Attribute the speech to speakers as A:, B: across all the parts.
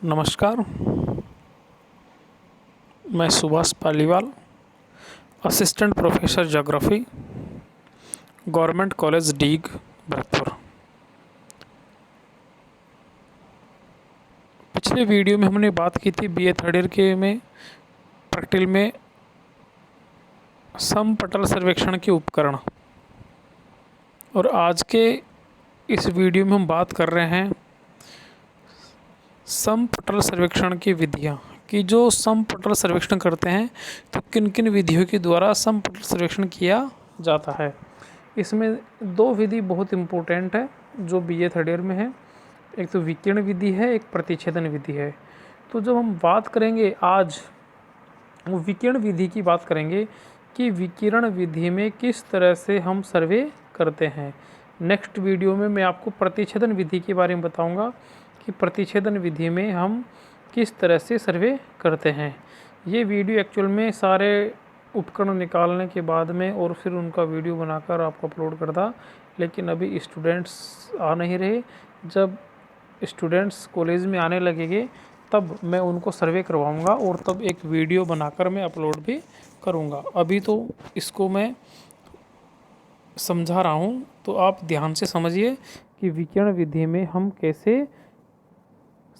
A: नमस्कार। मैं Subhash Paliwal, assistant professor geography, government college Deeg, Bharatpur. पिछले वीडियो में हमने बात की थी बीए थर्ड ईयर के में प्रैक्टिकल में समपटल सर्वेक्षण के उपकरण, और आज के इस वीडियो में हम बात कर रहे हैं समपटल सर्वेक्षण की विधियां कि जो समपटल सर्वेक्षण करते हैं तो किन किन विधियों के द्वारा समपटल सर्वेक्षण किया जाता है। इसमें दो विधि बहुत इम्पोर्टेंट है जो बीए थर्ड ईयर में है। एक तो विकिरण विधि है, एक प्रतिच्छेदन विधि है। तो जब हम बात करेंगे आज वो विकिरण विधि की बात करेंगे कि विकिरण विधि में किस तरह से हम सर्वे करते हैं। नेक्स्ट वीडियो में मैं आपको प्रतिच्छेदन विधि के बारे में बताऊंगा कि प्रतिच्छेदन विधि में हम किस तरह से सर्वे करते हैं। ये वीडियो एक्चुअल में सारे उपकरण निकालने के बाद में और फिर उनका वीडियो बनाकर आपको अपलोड करता, लेकिन अभी स्टूडेंट्स आ नहीं रहे। जब स्टूडेंट्स कॉलेज में आने लगेंगे तब मैं उनको सर्वे करवाऊंगा और तब एक वीडियो बनाकर मैं अपलोड भी करूंगा। अभी तो इसको मैं समझा रहा हूं, तो आप ध्यान से समझिए कि विकिरण विधि में हम कैसे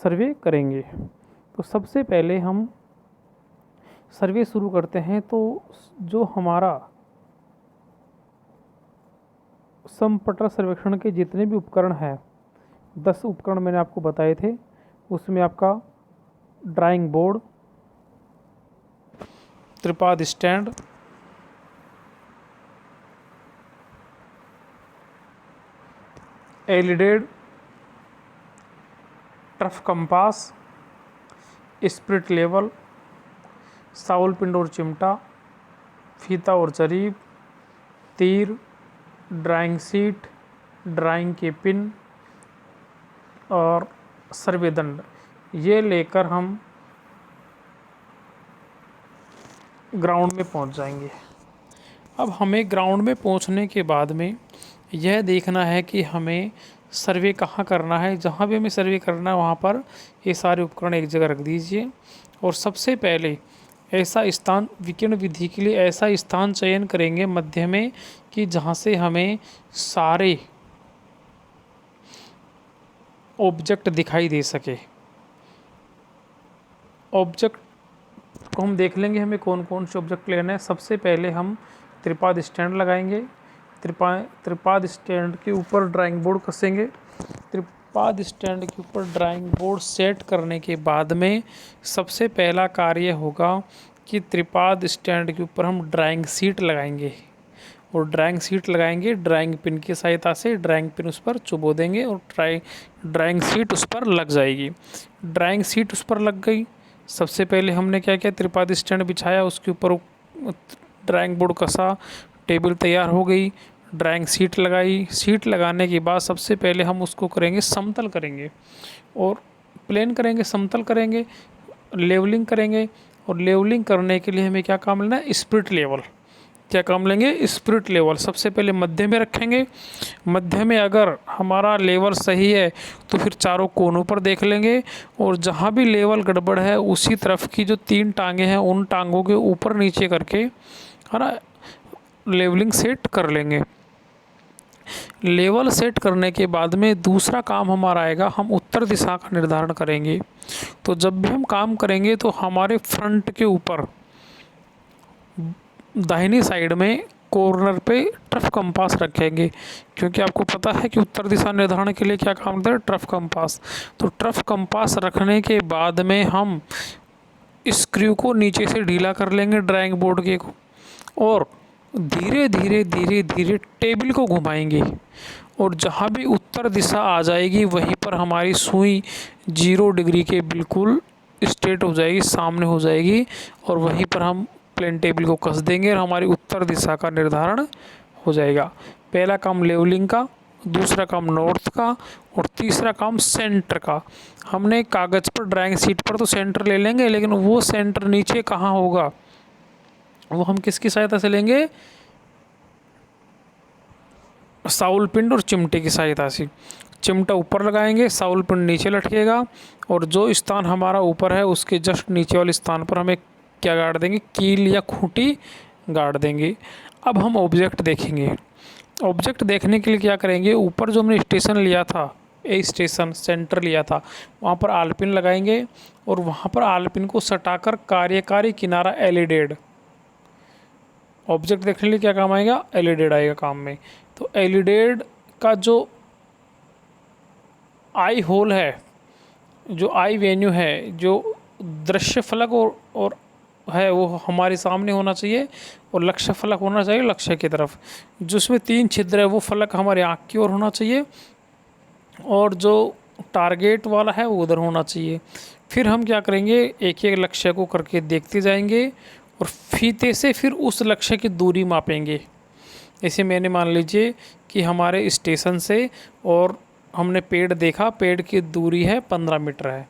A: सर्वे करेंगे। तो सबसे पहले हम सर्वे शुरू करते हैं। तो जो हमारा समपटल सर्वेक्षण के जितने भी उपकरण हैं, 10 उपकरण मैंने आपको बताए थे। उसमें आपका ड्राइंग बोर्ड, त्रिपाद stand, alidade, trough compass, spirit level, साउल पिंड और चिमटा, फीता और जरीब, तीर, ड्राइंग सीट, ड्राइंग के पिन और सर्वे दंड, ये लेकर हम ग्राउंड में पहुंच जाएंगे। अब हमें ग्राउंड में पहुंचने के बाद में यह देखना है कि हमें सर्वे कहाँ करना है। जहाँ भी हमें सर्वे करना है वहाँ पर ये सारे उपकरण एक जगह रख दीजिए। और सबसे पहले ऐसा स्थान, विकिरण विधि के लिए ऐसा स्थान चयन करेंगे मध्य में कि जहाँ से हमें सारे ऑब्जेक्ट दिखाई दे सके। ऑब्जेक्ट को हम देख लेंगे हमें कौन कौन से ऑब्जेक्ट लेना है। सबसे पहले हम त्रिपाद स्टैंड लगाएंगे। त्रिपाद स्टैंड के ऊपर ड्राइंग बोर्ड कसेंगे। त्रिपाद स्टैंड के ऊपर ड्राइंग बोर्ड सेट करने के बाद में सबसे पहला कार्य होगा कि त्रिपाद स्टैंड के ऊपर हम ड्राइंग सीट लगाएंगे। और ड्राइंग सीट लगाएंगे, ड्राइंग पिन की सहायता से ड्राइंग पिन उस पर चुबो देंगे और ड्राइंग सीट उस पर लग जाएगी। ड्राइंग सीट उस पर लग गई। सबसे पहले हमने क्या किया, त्रिपाद स्टैंड बिछाया, उसके ऊपर ड्राइंग बोर्ड कसा, टेबल तैयार हो गई, ड्राइंग सीट लगाई। सीट लगाने के बाद सबसे पहले हम उसको करेंगे समतल करेंगे और प्लेन करेंगे, समतल करेंगे, लेवलिंग करेंगे। और लेवलिंग करने के लिए हमें क्या काम लेना है, स्पिरिट लेवल। क्या काम लेंगे, स्पिरिट लेवल। सबसे पहले मध्य में रखेंगे। मध्य में अगर हमारा लेवल सही है तो फिर चारों कोनों पर देख लेंगे, और जहाँ भी लेवल गड़बड़ है उसी तरफ की जो 3 टांगे हैं उन टांगों के ऊपर नीचे करके, है ना, लेवलिंग सेट कर लेंगे। लेवल सेट करने के बाद में दूसरा काम हमारा आएगा, हम उत्तर दिशा का निर्धारण करेंगे। तो जब भी हम काम करेंगे तो हमारे फ्रंट के ऊपर दाहिनी साइड में कॉर्नर पे टर्फ कंपास रखेंगे, क्योंकि आपको पता है कि उत्तर दिशा निर्धारण के लिए क्या काम होता है, टर्फ कंपास। तो टर्फ कंपास रखने के बाद में हम स्क्रू को नीचे से ढीला कर लेंगे ड्राइंग बोर्ड के को, और धीरे धीरे धीरे धीरे टेबल को घुमाएंगे। और जहाँ भी उत्तर दिशा आ जाएगी वहीं पर हमारी सुई 0 डिग्री के बिल्कुल स्ट्रेट हो जाएगी, सामने हो जाएगी, और वहीं पर हम प्लेन टेबल को कस देंगे और हमारी उत्तर दिशा का निर्धारण हो जाएगा। पहला काम लेवलिंग का, दूसरा काम नॉर्थ का, और तीसरा काम सेंटर का। हमने कागज़ पर ड्राइंग शीट पर तो सेंटर ले लेंगे, लेकिन वो सेंटर नीचे कहाँ होगा वो हम किसकी सहायता से लेंगे, साउल पिंड और चिमटे की सहायता से। चिमटा ऊपर लगाएंगे, साउल पिन नीचे लटकेगा और जो स्थान हमारा ऊपर है उसके जस्ट नीचे वाले स्थान पर हमें क्या गाड़ देंगे, कील या खूंटी गाड़ देंगे। अब हम ऑब्जेक्ट देखेंगे। ऑब्जेक्ट देखने के लिए क्या करेंगे, ऊपर जो हमने स्टेशन लिया था, ए स्टेशन सेंटर लिया था, वहाँ पर आलपिन लगाएंगे और वहाँ पर आलपिन को सटाकर कार्यकारी किनारा एलिडेड, ऑब्जेक्ट देखने के लिए क्या काम आएगा, एलिडेड आएगा काम में। तो एलिडेड का जो आई होल है, जो आई वेन्यू है, जो दृश्य फलक और है वो हमारे सामने होना चाहिए और लक्ष्य फलक होना चाहिए लक्ष्य की तरफ। जिसमें 3 छिद्र है वो फलक हमारे आँख की ओर होना चाहिए और जो टारगेट वाला है वो उधर होना चाहिए। फिर हम क्या करेंगे, एक एक लक्ष्य को करके देखते जाएंगे और फीते से फिर उस लक्ष्य की दूरी मापेंगे। ऐसे मैंने मान लीजिए कि हमारे स्टेशन से और हमने पेड़ देखा, पेड़ की दूरी है 15 मीटर है।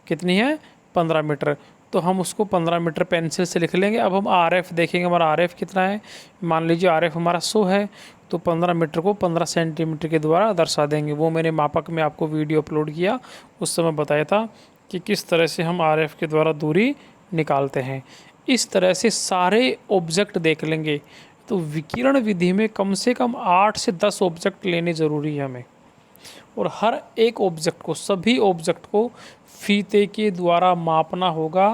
A: कितनी है, 15 मीटर। तो हम उसको 15 मीटर पेंसिल से लिख लेंगे। अब हम RF देखेंगे, हमारा RF कितना है, मान लीजिए RF हमारा 100 है, तो 15 मीटर को 15 सेंटीमीटर के द्वारा दर्शा देंगे। वो मैंने मापक में आपको वीडियो अपलोड किया, उस समय बताया था कि किस तरह से हम RF के द्वारा दूरी निकालते हैं। इस तरह से सारे ऑब्जेक्ट देख लेंगे। तो विकिरण विधि में कम से कम 8 से 10 ऑब्जेक्ट लेने ज़रूरी है हमें, और हर एक ऑब्जेक्ट को, सभी ऑब्जेक्ट को फीते के द्वारा मापना होगा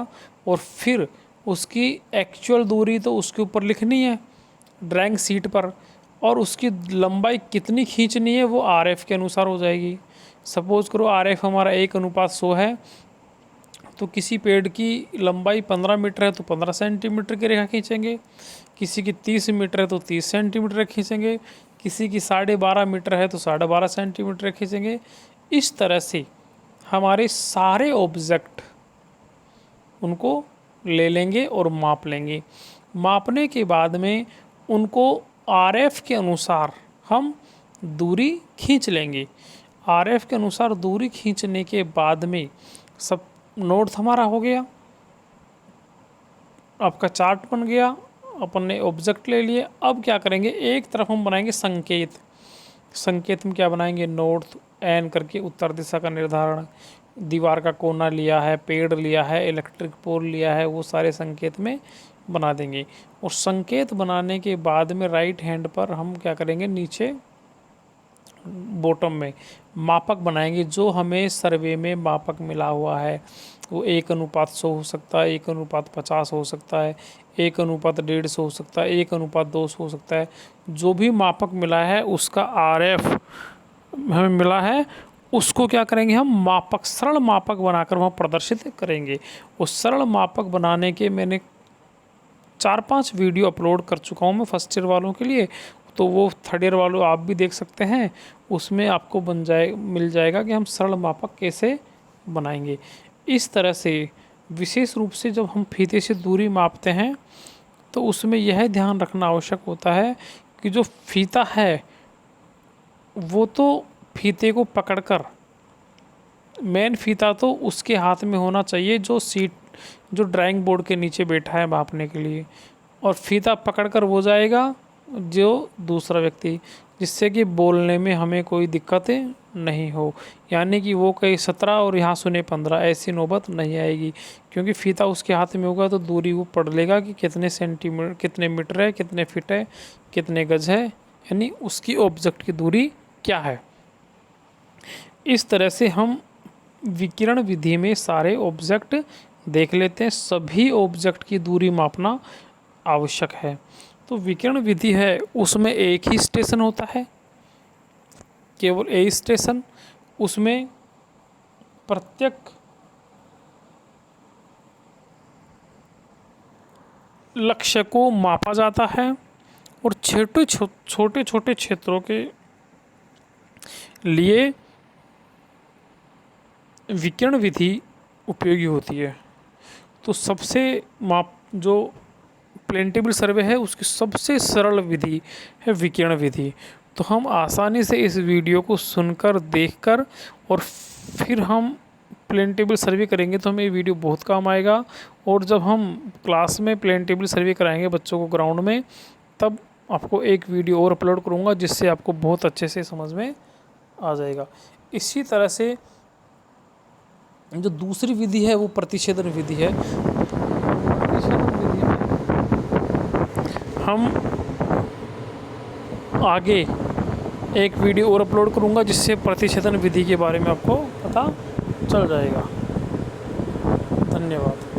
A: और फिर उसकी एक्चुअल दूरी तो उसके ऊपर लिखनी है ड्राइंग शीट पर, और उसकी लंबाई कितनी खींचनी है वो RF के अनुसार हो जाएगी। सपोज़ करो RF हमारा 1:100 है, तो किसी पेड़ की लंबाई 15 मीटर है तो 15 सेंटीमीटर की रेखा खींचेंगे, किसी की 30 मीटर है तो 30 सेंटीमीटर खींचेंगे, किसी की 12.5 मीटर है तो 12.5 सेंटीमीटर खींचेंगे। इस तरह से हमारे सारे ऑब्जेक्ट उनको ले लेंगे और माप लेंगे। मापने के बाद में उनको RF के अनुसार हम दूरी खींच लेंगे। RF के अनुसार दूरी खींचने के बाद में सब नोट हमारा हो गया, आपका चार्ट बन गया, अपन ने ऑब्जेक्ट ले लिए। अब क्या करेंगे, एक तरफ हम बनाएंगे संकेत। संकेत में क्या बनाएंगे, नॉर्थ एन करके उत्तर दिशा का निर्धारण, दीवार का कोना लिया है, पेड़ लिया है, इलेक्ट्रिक पोल लिया है, वो सारे संकेत में बना देंगे। और संकेत बनाने के बाद में राइट हैंड पर हम क्या करेंगे, नीचे बॉटम में मापक बनाएंगे जो हमें सर्वे में मापक मिला हुआ है। वो 1:100 हो सकता है, 1:50 हो सकता है, 1:150 हो सकता है, 1:200 हो सकता है। जो भी मापक मिला है उसका RF हमें मिला है, उसको क्या करेंगे, हम मापक, सरल मापक बनाकर वहाँ प्रदर्शित करेंगे। उस सरल मापक बनाने के मैंने 4-5 वीडियो अपलोड कर चुका हूँ मैं फर्स्ट ईयर वालों के लिए, तो वो थर्ड ईयर वालों आप भी देख सकते हैं। उसमें आपको मिल जाएगा कि हम सरल मापक कैसे बनाएंगे। इस तरह से विशेष रूप से जब हम फीते से दूरी मापते हैं तो उसमें यह ध्यान रखना आवश्यक होता है कि जो फीता है वो तो फीते को पकड़कर, मेन फीता तो उसके हाथ में होना चाहिए जो ड्राइंग बोर्ड के नीचे बैठा है मापने के लिए, और फीता पकड़कर वो जाएगा जो दूसरा व्यक्ति, जिससे कि बोलने में हमें कोई दिक्कतें नहीं हो। यानी कि वो कहीं 17 और यहाँ सुने 15, ऐसी नौबत नहीं आएगी, क्योंकि फीता उसके हाथ में होगा तो दूरी वो पढ़ लेगा कि कितने सेंटीमीटर, कितने मीटर है, कितने फीट है, कितने गज है, यानी उसकी ऑब्जेक्ट की दूरी क्या है। इस तरह से हम विकिरण विधि में सारे ऑब्जेक्ट देख लेते हैं। सभी ऑब्जेक्ट की दूरी मापना आवश्यक है। तो विकिरण विधि है उसमें एक ही स्टेशन होता है, केवल एक स्टेशन। उसमें प्रत्येक लक्ष्य को मापा जाता है और छोटे छोटे क्षेत्रों के लिए विकिरण विधि उपयोगी होती है। तो सबसे जो प्लेन टेबल सर्वे है उसकी सबसे सरल विधि है विकिरण विधि। तो हम आसानी से इस वीडियो को सुनकर, देखकर और फिर हम प्लेन टेबल सर्वे करेंगे तो हमें ये वीडियो बहुत काम आएगा। और जब हम क्लास में प्लेन टेबल सर्वे कराएंगे बच्चों को ग्राउंड में, तब आपको एक वीडियो और अपलोड करूँगा जिससे आपको बहुत अच्छे से समझ में आ जाएगा। इसी तरह से जो दूसरी विधि है वो प्रतिच्छेदन विधि है। प्रतिच्छेदन विधि में हम आगे एक वीडियो और अपलोड करूंगा जिससे प्रतिच्छेदन विधि के बारे में आपको पता चल जाएगा। धन्यवाद।